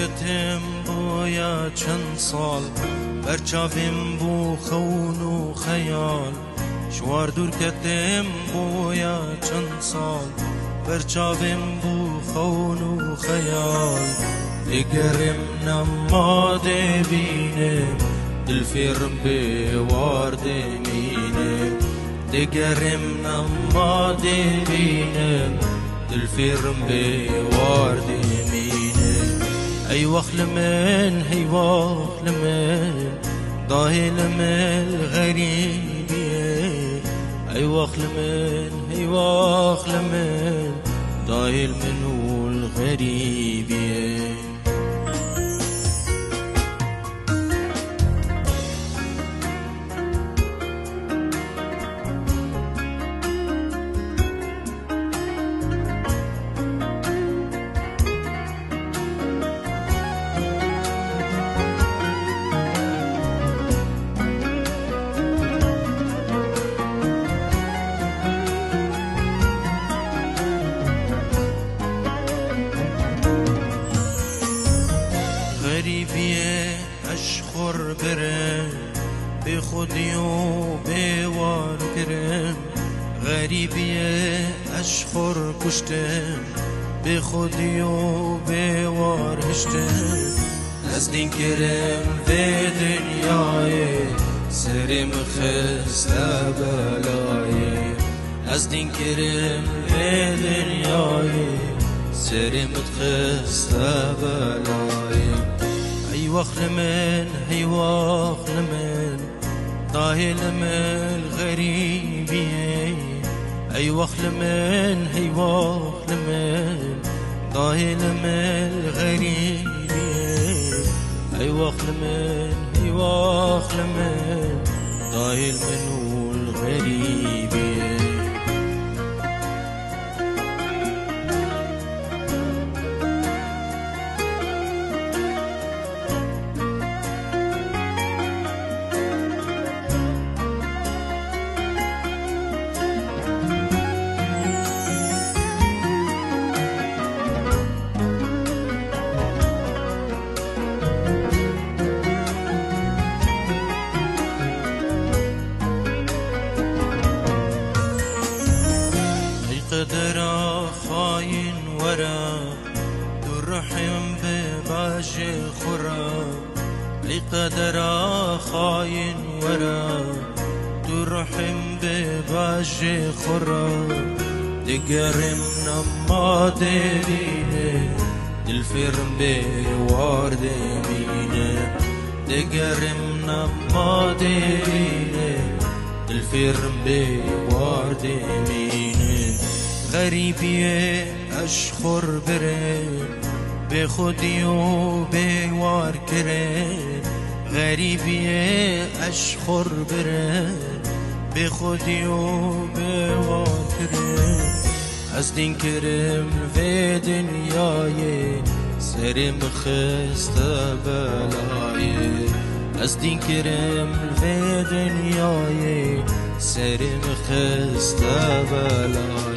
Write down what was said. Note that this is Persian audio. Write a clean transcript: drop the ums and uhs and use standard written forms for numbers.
کتم بویا چند سال برچاویم بو خون و خیال شوار دور کتم بویا چند سال برچاویم بو خون و خیال دگرم نماده بینم دل فرم به وارده مینم دگرم نماده بینم دل فرم به وارده مینم ای وخل من هی وخل من ضاهل من غریبیه ای وخل من هی وخل من ضاهل من الغریبیه غریبیه اشخور برم به خودی و به وار کرم غریبیه اشخور کشتم به خودی و به وار هشتم از دین کرم به دنیای سرم خسته بلای از دین کرم به دنیای سرم خسته بلای ای وخل من هی وخل من ضاهل من الغریبیه ای وخل من هی وخل من ضاهل من الغریبیه ای وخل من هی وخل من ضاهل من الغریبیه قدرا خاين ورا ترحم بباش خرا اي قدرا خاين ورا ترحم بباش خرا دقرم نما ديرينه دل فرم بوارد مينه دقرم نما ديرينه دل فرم بوارد مينه غریبیه اشخور بره به خودی و به وار کره غریبیه اشخور بره به خودی و به وار کره از دین کرم و دنیای سرم خسته بلای از دین کرم و دنیای سرم خسته بلای